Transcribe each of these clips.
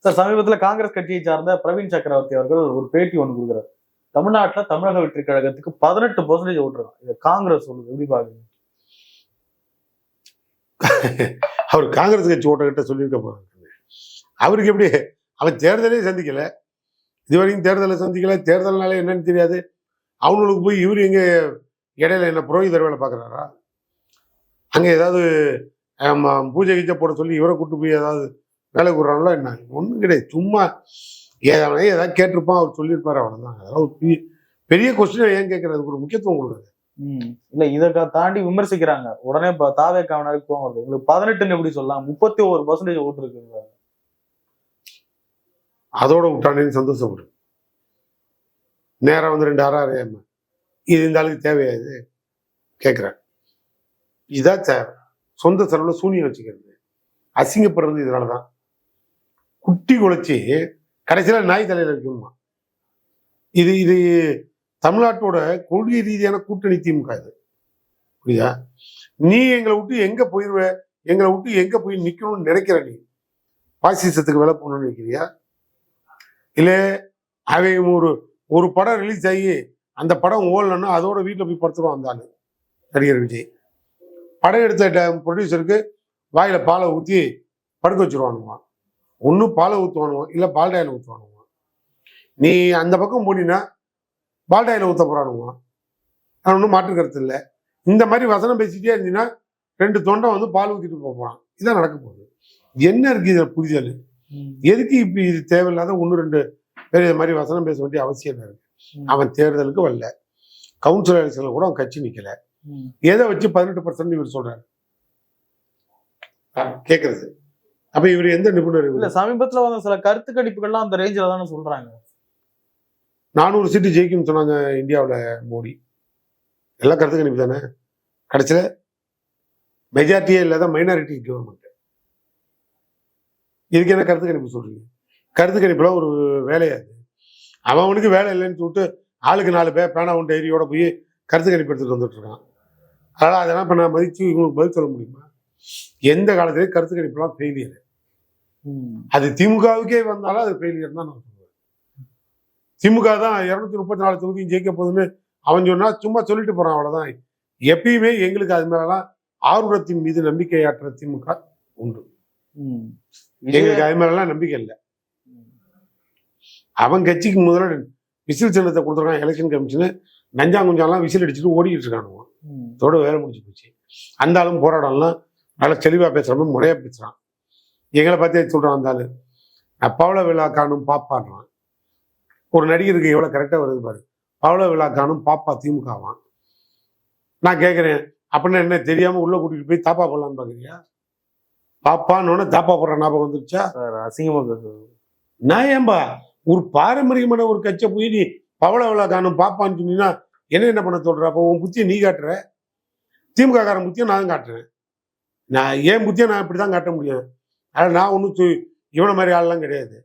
Sir சமீபத்துல காங்கிரஸ் கட்சியை சார்ந்த பிரவீன் சக்கரவர்த்தி அவர்கள் ஒரு பேட்டி ஒன்று கொடுக்குறாரு. தமிழ்நாட்டுல தமிழக வெற்றி கழகத்துக்கு 18% ஓட்டுருக்கான். இதை காங்கிரஸ் சொல்லுது, எப்படி பாக்குறீங்க? அவர் காங்கிரஸ் கட்சி ஓட்டக்கிட்ட சொல்லியிருக்க போறாங்க. அவருக்கு எப்படி, அவர் தேர்தலே சந்திக்கல, இதுவரைக்கும் தேர்தலை சந்திக்கல, தேர்தல்னால என்னன்னு தெரியாது. அவங்களுக்கு போய் இவர் எங்க இடையில என்ன புரோகிதர் வேலை பார்க்குறாரா? அங்கே ஏதாவது பூஜை கீஜை போட சொல்லி இவரை கூட்டு போய் ஏதாவது வேலை கூடுறாங்களோ என்ன? ஒன்றும் கிடையாது. சும்மா ஏதாவது கேட்டிருப்பான், அவர் சொல்லியிருப்பாரு, அவ்வளோதான். அதெல்லாம் ஒரு பெரிய கொஸ்டின் ஏன் கேட்கறதுக்கு ஒரு முக்கியத்துவம் கொடுக்குறது. இல்ல இதை தாண்டி விமர்சிக்கிறாங்க. உடனே தாவேக்காவினருக்கு கோவம் வருது. எங்களுக்கு 18 எப்படி சொல்லலாம், 31% ஓட்டு இருக்கு. அதோட விட்டானேன்னு சந்தோஷப்படு. நேரம் வந்து 2 6 இது இந்த ஆளுக்கு தேவையா? இது கேட்குறேன். இதான் தேவை. சொந்த செலவுல சூனியம் வச்சுக்கிறது, அசிங்கப்படுறது. இதனாலதான் குட்டி குலைச்சி கடைசியில நாய் தலையில இருக்கணுமா. இது இது தமிழ்நாட்டோட கொள்கை ரீதியான கூட்டணி திமுக. இது புரியுதா? நீ எங்களை விட்டு எங்க போயிருவ, எங்களை விட்டு எங்க போய் நிக்கணும்னு நினைக்கிற? நீ பாசிசத்துக்கு வேலை போகணும்னு நினைக்கிறியா? இல்ல அவன் ஒரு படம் ரிலீஸ் ஆகி அந்த படம் ஓடலன்னா அதோட வீட்டில் போய் படுத்துருவான் அந்த ஆளு, நடிகர் விஜய். படம் எடுத்த ப்ரொடியூசருக்கு வாயில பாலை ஊற்றி படுக்க வச்சிருவானுவான். ஒன்றும் பாலை ஊற்றுவானுவான், இல்லை பால்டாயில் ஊற்றுவானுவான். நீ அந்த பக்கம் போனீங்கன்னா பால்டாயில் ஊற்ற போறானுவான். நான் ஒன்றும் மாற்று கருத்து இல்லை. இந்த மாதிரி வசனம் பேசிட்டே இருந்தீங்கன்னா 2 தொண்டை வந்து பால் ஊற்றிட்டு போகிறான். இதான் நடக்க போகுது. என்ன இருக்கு இதில் புரிதல்? எதுக்கு இப்ப இது தேவையில்லாத 1-2 பேர் இது மாதிரி வசனம் பேச வேண்டிய அவசியம் இருக்கு? அவன் தேர்தலுக்கு வரல, கவுன்சிலர் எலெக்ஷன்ல கூட அவன் கட்சி நிக்கல. எதை வச்சு 18% இவர் சொல்றாரு கேக்குறது? அப்ப இவர் எந்த நிபுணர்? இல்ல சமீபத்துல வந்த சில கருத்து கணிப்புகள்லாம் அந்த ரேஞ்சில தானே சொல்றாங்க. 400 சீட்டு ஜெயிக்கும் சொன்னாங்க இந்தியாவில் மோடி. எல்லாம் கருத்து கணிப்பு தானே. கடைசியில மெஜாரிட்டியே இல்லாத மைனாரிட்டி கவர்மெண்ட். இதுக்கு என்ன கருத்து கணிப்பு சொல்றீங்க? கருத்து கணிப்புலாம் ஒரு வேலையாது. அவனுக்கு வேலை இல்லைன்னு சொல்லிட்டு ஆளுக்கு 4 பேர் பேனா ஒன்று டைரியோட போய் கருத்து கணிப்பு எடுத்துட்டு வந்துட்டு இருக்கான். அதனால அதெல்லாம் இப்ப நான் மதிச்சு இவங்களுக்கு பதில் சொல்ல முடியுமா? எந்த காலத்திலேயே கருத்து கணிப்புலாம் ஃபெயிலியர். அது திமுகவுக்கே வந்தாலும் அது ஃபெயிலியர் தான் நான் சொல்லுவேன். திமுக தான் 234 தொகுதியும் ஜெயிக்க போகுதுன்னு அவன் சொன்னா சும்மா சொல்லிட்டு போறான், அவ்வளவுதான். எப்பயுமே எங்களுக்கு அது மேலாம் ஆர்வத்தின் மீது நம்பிக்கையாற்ற திமுக உண்டு. எங்களுக்கு அது மேலாம் நம்பிக்கை இல்லை. அவன் கட்சிக்கு முதல்ல விசில் சின்னத்தை கொடுத்துருக்கான் எலெக்ஷன் கமிஷனு. நஞ்சாங்குஞ்சாலாம் விசில் அடிச்சுட்டு ஓடிக்கிட்டு இருக்கானுவான். இதோட வேலை முடிஞ்சு போச்சு. அந்த ஆளும் போராடலாம் நல்லா தெளிவா பேசுறான், முறையா பேசுறான். எங்களை பார்த்தே சொல்றான் அந்த ஆளு. பவள விழா காணும் பாப்பாடுறான். ஒரு நடிகருக்கு எவ்வளவு கரெக்டா வருது பாரு. பவள விழா காணும் பாப்பா திமுகவான். நான் கேட்கிறேன், அப்படின்னா என்ன தெரியாம உள்ள கூட்டிட்டு போய் தாப்பா போடலான்னு பாக்குறியா? பாப்பான்னு தாப்பா போடுற ஞாபகம் வந்துருச்சா? அசிங்கமா நான் ஏன்பா ஒரு பாரம்பரியமான ஒரு கட்சியை போய் நீ பவள விழா காணும் பாப்பான்னு சொன்னீங்கன்னா என்ன பண்ண சொல்ற? அப்போ உன் புத்தியை நீ காட்டுற, திமுக காரன் புத்தியை நான் காட்டுறேன். நான் ஏன் புத்தியை நான் இப்படிதான் காட்ட முடியும். அதனால நான் ஒன்றும் இவனை மாதிரி ஆள்லாம் கிடையாது.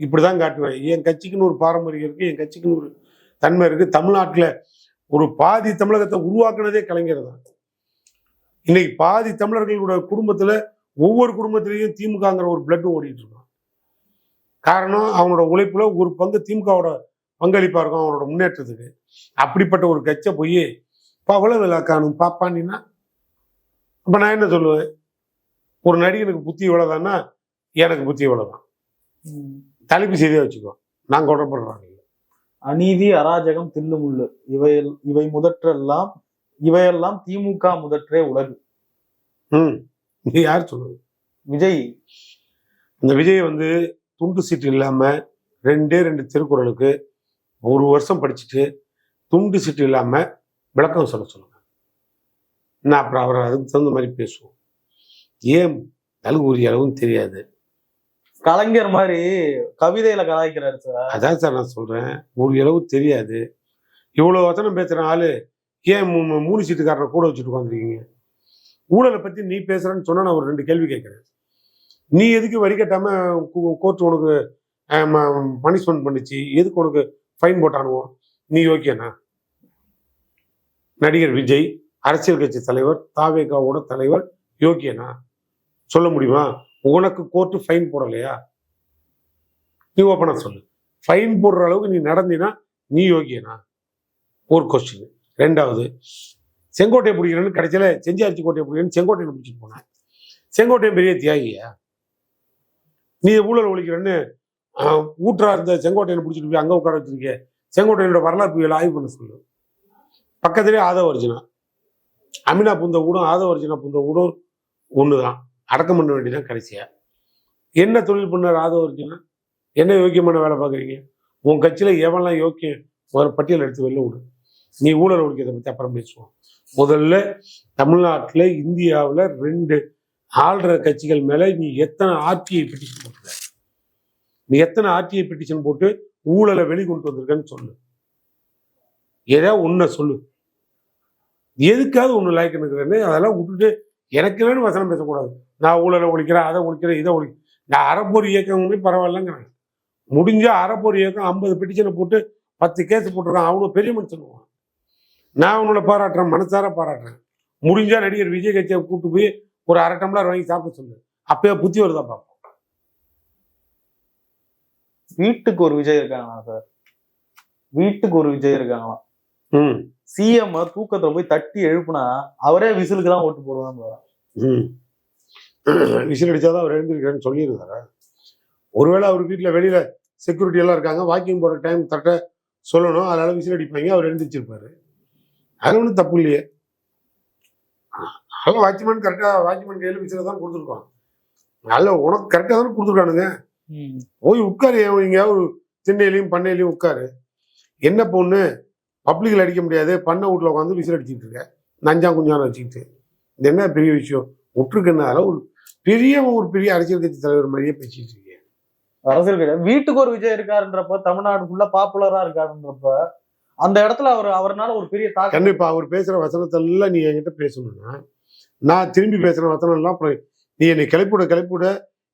இப்படிதான் காட்டுவேன். என் கட்சிக்குன்னு ஒரு பாரம்பரியம் இருக்கு, என் கட்சிக்குன்னு ஒரு தன்மை இருக்கு. தமிழ்நாட்டில் ஒரு பாதி தமிழகத்தை உருவாக்குனதே கலைஞர் தான். இன்னைக்கு பாதி தமிழர்களோட குடும்பத்துல ஒவ்வொரு குடும்பத்திலையும் திமுகங்கிற ஒரு பிளட் ஓடிட்டு இருக்கான். காரணம் அவனோட உழைப்புல ஒரு பங்கு திமுகவோட பங்களிப்பா இருக்கும் அவனோட முன்னேற்றத்துக்கு. அப்படிப்பட்ட ஒரு கட்சியை போய் பவள விழா காணும் பாப்பான்னா அப்ப நான் என்ன சொல்லுவேன்? ஒரு நடிகனுக்கு புத்தி இவ்வளவுதான்னா எனக்கு புத்தி இவ்வளவுதான். தலைப்பு செய்தியா வச்சுக்கோ. நான் கொடப்படுறாங்க. அநீதி, அராஜகம், தில்லுமுள்ளு இவை முதற்றெல்லாம் இவையெல்லாம் திமுக முதற்றே உலகு. நீ யார் சொல்லுவது? விஜய். அந்த விஜய் வந்து துண்டு சீட்டு இல்லாம 2 திருக்குறளுக்கு 1 வருஷம் படிச்சுட்டு துண்டு சீட்டு இல்லாம விளக்கம் சொல்ல சொல்லுங்க. நான் அப்புறம் அவரை அதுக்கு தகுந்த மாதிரி பேசுவோம். ஏன் தலுகுரி அளவும் தெரியாது. கலைஞர் மாதிரி கவிதையில கலாய்க்கிறாரு சார். அதான் சார் நான் சொல்றேன், ஒரு அளவு தெரியாது. இவ்வளவு வசனம் பேசுற ஆளு ஏன் 3 சீட்டுக்காரரை கூட வச்சுட்டு உட்காந்துருக்கீங்க? ஊழலை பத்தி நீ பேசுறேன்னு சொன்னா நான் ஒரு 2 கேள்வி கேட்கிறேன். நீ எதுக்கு வரி கட்டாம கோர்ட் உனக்கு பனிஷ்மெண்ட் பண்ணிச்சு? எதுக்கு உனக்கு ஃபைன் போட்டானுவோம்? நீ ஓகேனா? நடிகர் விஜய் அரசியல் கட்சி தலைவர், தாவேகாவோட தலைவர், யோக்கியனா? சொல்ல முடியுமா? உனக்கு கோர்ட்டு ஃபைன் போடலையா? நீ ஓப்பனா சொல்லு. ஃபைன் போடுற அளவுக்கு நீ நடந்தினா நீ யோகியனா? ஒரு கொஸ்டின். ரெண்டாவது, செங்கோட்டையை பிடிக்கிறேன்னு கடைசியில் செஞ்சாரிச்சி கோட்டையை பிடிக்கிறேன்னு செங்கோட்டையை பிடிச்சிட்டு போனேன். செங்கோட்டையன் பெரிய தியாகியா? நீ ஊழல் ஒழிக்கிறேன்னு ஊற்றா இருந்த செங்கோட்டையனை பிடிச்சிட்டு போய் அங்கே உட்கார வச்சிருக்க. செங்கோட்டையனோட வரலாற்று ஆய்வு பண்ண சொல்லு. பக்கத்திலே ஆதவ அர்ஜுனா, அமினா புந்த ஊடும் ஆதவ அர்ஜுனா புந்த ஊடும் ஒன்று தான். அடக்கம் பண்ண வேண்டியதான் கடைசியா. என்ன தொழில் பண்ணார் ஆதவ அர்ஜுனா? என்ன யோக்கியமான வேலை பார்க்குறீங்க? உன் கட்சியில் எவன்லாம் யோக்கியம் ஒரு பட்டியல் எடுத்து வெளில விடு. நீ ஊழல் ஒழிக்கிறதை பற்றி அப்புறம் பேசுவோம். முதல்ல தமிழ்நாட்டில் இந்தியாவில் 2 ஆள்ற கட்சிகள் மேலே நீ எத்தனை ஆர்டிஐ பெட்டிஷன் போட்டுருக்க? நீ எத்தனை ஆர்டிஐ பெட்டிஷன் போட்டு ஊழலை வெளிக்கொண்டு வந்திருக்கன்னு சொல்லு. ஏதாவது ஒன்றை சொல்லு. எதுக்காவது ஒன்று லாய்க்குன்னு அதெல்லாம் விட்டுட்டு எனக்கு வேணும் வசனம் பேசக்கூடாது. நான் ஊழலை ஒழிக்கிறேன், அதை ஒழிக்கிறேன், இதை ஒழிக்கிறேன். நான் அறப்போர் இயக்கமே பரவாயில்லங்கிறேன். முடிஞ்சா அறப்போர் இயக்கம் 50 பெட்டிஷனை போட்டு 10 கேஸ் போட்டிருக்கான். அவ்வளோ பெரிய மனுஷனுவான். நான் உன்னோட பாராட்டுறேன், மனசார பாராட்டுறேன். முடிஞ்சா நடிகர் விஜய் கட்சியை கூப்பிட்டு போய் ஒரு 1/2 டம்ளர் வாங்கி சாப்பிட சொல்லு. அப்பயே புத்தி வருதா பார்ப்போம். வீட்டுக்கு ஒரு விஜய் இருக்காங்களா சார்? வீட்டுக்கு ஒரு விஜய் இருக்காங்களாம். சிஎம் தூக்கத்துல போய் தட்டி எழுப்புனா அவரே விசிலுக்கு தான் ஓட்டு போடுவாங்க. விசில் அடிச்சாதான் அவர் எழுந்திருக்கிறேன்னு சொல்லியிருந்தாரா? ஒருவேளை அவர் வீட்டில் வெளியில செக்யூரிட்டி எல்லாம் இருக்காங்க, வாக்கிங் போற டைம் தட்ட சொல்லணும், அதனால விசில் அடிப்பாங்க, அவர் எழுந்திரிச்சிருப்பாரு. அது ஒன்றும் தப்பு இல்லையே. அதெல்லாம் வாட்ச்மேன் கையில் விசில தான் கொடுத்துருக்கோம். நல்ல உனக்கு கரெக்டாக தானே கொடுத்துருக்கானுங்க. போய் உட்காரு, எங்கேயாவது திண்ணையிலையும் பண்ணையிலையும் உட்காரு. என்ன பொண்ணு பப்ளிக்கில் அடிக்க முடியாது, பண்ணை வீட்டில் உட்காந்து விசில் அடிச்சுட்டு இருக்க, நஞ்சா குஞ்சான வச்சுக்கிட்டு. இது என்ன பெரிய விஷயம்? விட்டுருக்குனால ஒரு பெரிய அரசியல் கட்சி தலைவர் மாதிரியே பேசிட்டு இருக்கேன். அரசியல் கட்சி வீட்டுக்கு ஒரு விஜய் இருக்காருன்றப்ப, தமிழ்நாடு ஃபுல்லா பாப்புலரா இருக்காருன்றப்ப, அந்த இடத்துல அவர்னால ஒரு பெரிய தாக்கம். கண்டிப்பா அவர் பேசுற வசனத்தெல்லாம் நீ என்கிட்ட பேசணும்னா நான் திரும்பி பேசுற வசனம் எல்லாம் நீ என்னை கிளப்பிவிட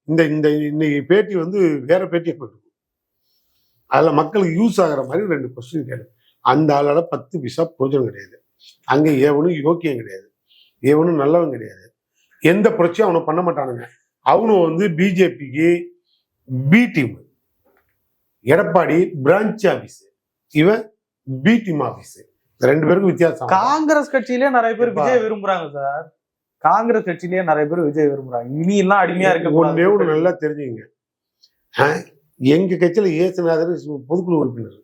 இந்த இன்னைக்கு பேட்டி வேற பேட்டியை போயிடும். அதுல மக்களுக்கு யூஸ் ஆகிற மாதிரி 2 கொஸ்டின் கேளு. அந்த ஆளோட 10 பைசா பிரோஜனம் கிடையாது. அங்க ஏவனும் யோக்கியம் கிடையாது, ஏவனும் நல்லவன் கிடையாது. எந்த புரட்சியும் அவனை பண்ண மாட்டானுங்க. அவனும் பிஜேபிக்கு B team, Edappadi branch office, இவன் பி டீம் ஆபீஸ். 2 பேருக்கும் வித்தியாசம். காங்கிரஸ் கட்சியிலே நிறைய பேர் விஜய் விரும்புறாங்க சார். காங்கிரஸ் கட்சியிலேயே நிறைய பேர் விஜய் விரும்புறாங்க. இனி எல்லாம் அடிமையா இருக்க ஒண்ணு நல்லா தெரிஞ்சுங்க. எங்க கட்சியில ஏசுநாதர் பொதுக்குழு உறுப்பினர்,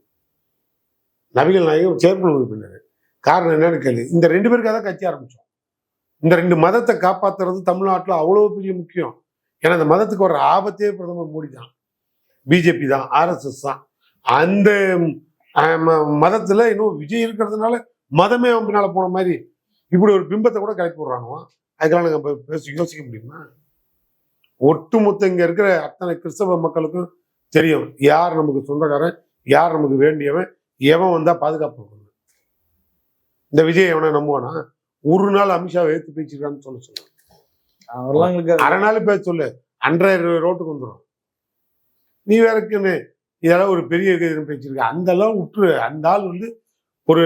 நபிகள் நாயகம் செயற்குழு உறுப்பினர். காரணம் என்னன்னு கேளு. இந்த 2 பேருக்காக தான் கட்சி ஆரம்பிச்சோம். இந்த 2 மதத்தை காப்பாத்துறது தமிழ்நாட்டில் அவ்வளவு பெரிய முக்கியம். ஏன்னா அந்த மதத்துக்கு வர ஆபத்தே பிரதமர் மோடி தான், பிஜேபி தான், RSS தான். அந்த மதத்துல இன்னும் விஜய் இருக்கிறதுனால மதமே அவன் பின்னால போன மாதிரி இப்படி ஒரு பிம்பத்தை கூட கிளப்பி விடுறானுவா. அதுக்கெல்லாம் நாங்கள் யோசிக்க முடியுமா? ஒட்டுமொத்த இங்க இருக்கிற அத்தனை கிறிஸ்தவ மக்களுக்கும் தெரியும் யார் நமக்கு சொந்தக்காரன், யார் நமக்கு வேண்டியவன், எவன் வந்தா பாதுகாப்பு. இந்த விஜய் எவனை நம்புவானா? ஒரு நாள் அமித்ஷாவை எடுத்து பேசிருக்கான்னு சொல்லுவாங்க. அரை நாள் பேச சொல்லு, 1,500 ரோட்டுக்கு வந்துடும். நீ வேறக்குன்னு இதெல்லாம் ஒரு பெரிய பேச்சிருக்க. அந்த அளவு விட்டுரு. அந்த ஆள் ஒரு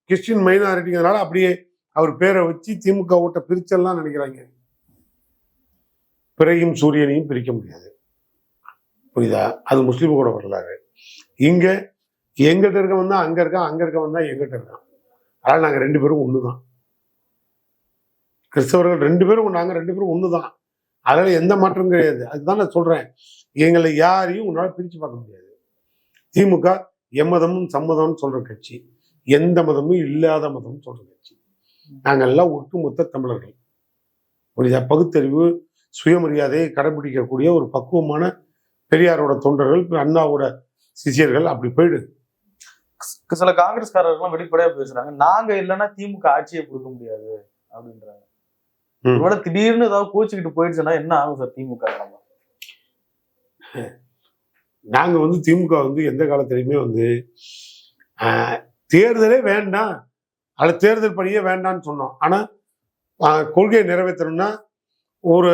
கிறிஸ்டின் மைனாரிட்டிங்கிறதுனால அப்படியே அவர் பேரை வச்சு திமுக ஓட்ட பிரிச்செல்லாம் நினைக்கிறாங்க. பிறையும் சூரியனையும் பிரிக்க முடியாது, புரியுதா? அது முஸ்லீமோட வரலாறு. இங்க எங்கிட்ட இருக்க வந்தா அங்க இருக்கான், அங்க இருக்க வந்தா எங்கிட்ட இருக்கான். அதனால நாங்க 2 பேரும் ஒண்ணுதான். கிறிஸ்தவர்கள் 2 பேரும், நாங்க 2 பேரும் ஒண்ணுதான். அதனால எந்த மாற்றமும் கிடையாது. அதுதான் நான் சொல்றேன், எங்களை யாரையும் உன்னால பிரிச்சு பார்க்க முடியாது. திமுக எம்மதமும் சம்மதம்னு சொல்ற கட்சி, எந்த மதமும் இல்லாத மதம் சொல்ற கட்சி. நாங்கள் எல்லாம் ஒட்டுமொத்த தமிழர்கள், புரியுதா? பகுத்தறிவு, சுயமரியாதையை கடைபிடிக்கக்கூடிய ஒரு பக்குவமான பெரியாரோட தொண்டர்கள், அண்ணாவோட சிஷியர்கள். அப்படி போயிடு. சில காங்கிரஸ்காரர்கள் வெளிப்படையா பேசுறாங்க, நாங்க இல்லைன்னா திமுக ஆட்சியை கொடுக்க முடியாது அப்படின்றாங்க. ஒருவேளை திடீர்னு ஏதாவது கோச்சுக்கிட்டு போயிடுச்சுன்னா என்ன ஆகும் சார் திமுக? நாங்க திமுக எந்த காலத்திலையுமே தேர்தலே வேண்டாம், அது தேர்தல் பணியே வேண்டாம்னு சொன்னோம். ஆனா கொள்கையை நிறைவேற்றணும்னா ஒரு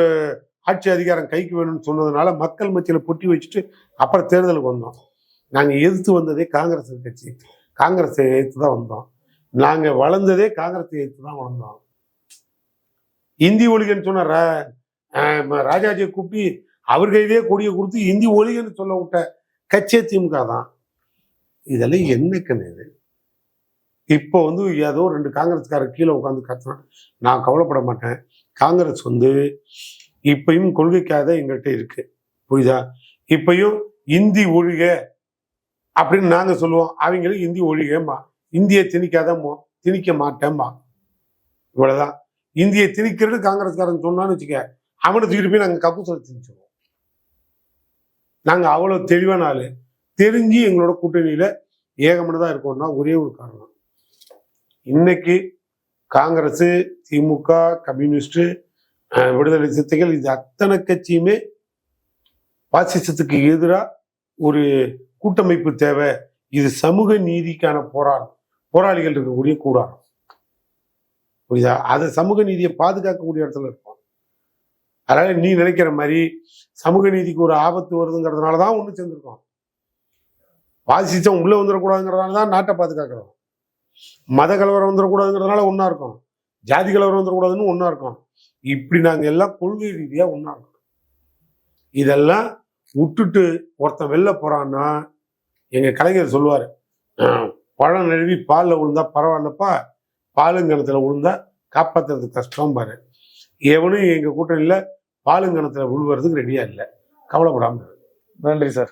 ஆட்சி அதிகாரம் கைக்கு வேணும்னு சொன்னதுனால மக்கள் மத்தியில பொட்டி வச்சுட்டு அப்புறம் தேர்தலுக்கு வந்தோம். நாங்க எதிர்த்து வந்ததே காங்கிரஸ் கட்சி, காங்கிரஸை எதிர்த்து தான் வந்தோம். நாங்க வளர்ந்ததே காங்கிரஸை எதிர்த்து தான் வளர்ந்தோம். இந்தி ஒழிகன்னு சொன்ன ராஜாஜியை கூப்பி அவர் கையிலேயே கொடியை கொடுத்து இந்தி ஒழிகன்னு சொல்ல விட்ட கட்சியே திமுக தான். இதெல்லாம் என்ன கண்ணு? இப்போ வந்து ஏதோ 2 காங்கிரஸ்காரர் கீழே உட்காந்து கத்துறான். நான் கவலைப்பட மாட்டேன். காங்கிரஸ் வந்து இப்பயும் கொள்கைக்காக எங்கள்கிட்ட இருக்கு, புரியுதா? இப்பயும் இந்தி ஒழிக அப்படின்னு நாங்க சொல்லுவோம், அவங்களும் இந்தி ஒழிகம்பா. இந்தியை திணிக்க மாட்டேன்பா. இவ்வளவுதான். இந்தியை திணிக்கிறது காங்கிரஸ்காரன் சொன்னான்னு வச்சுக்க, அவனை தூக்கிட்டு போய் நாங்க கக்கூசல திணிச்சிருவோம். நாங்க அவ்வளவு தெளிவான ஆளு. தெரிஞ்சு எங்களோட கூட்டணியில ஏகமனதா இருக்கோம்னா ஒரே ஒரு காரணம், இன்னைக்கு காங்கிரஸ், திமுக, கம்யூனிஸ்ட், விடுதலை சிறுத்தைகள், இது அத்தனை கட்சியுமே பாசிசத்துக்கு எதிராக ஒரு கூட்டமைப்பு தேவை. இது சமூக நீதிக்கான போராளிகள் இருக்கக்கூடிய கூடாரம், புரியுதா? அது சமூக நீதியை பாதுகாக்கக்கூடிய இடத்துல இருக்கும். அதனால நீ நினைக்கிற மாதிரி சமூக நீதிக்கு ஒரு ஆபத்து வருதுங்கிறதுனாலதான் ஒண்ணு சேர்ந்திருக்கோம். பாசிசம் உள்ள வந்துடக்கூடாதுங்கிறதுனாலதான் நாட்டை பாதுகாக்கிறோம். மத கலவரம் வந்துடக்கூடாதுங்கிறதுனால ஒன்னா இருக்கும். ஜாதி கலவரம் வந்துடக்கூடாதுன்னு ஒன்னா இருக்கும். இப்படி நாங்க எல்லாம் கொள்கை ரீதியா ஒன்னா இருக்கோம். இதெல்லாம் விட்டுட்டு ஒருத்தன் வெளில போறான்னா, எங்க கலைஞர் சொல்லுவாரு, பழம் நழுவி பால்ல விழுந்தா பரவாயில்லப்பா, பாலுங்கணத்துல விழுந்தா காப்பாத்துறது கஷ்டம் பாரு. எவனும் எங்க கூட்டணியில பாலுங்கணத்துல விழுவுறதுக்கு ரெடியா இல்லை. கவலைப்படாம. நன்றி சார்.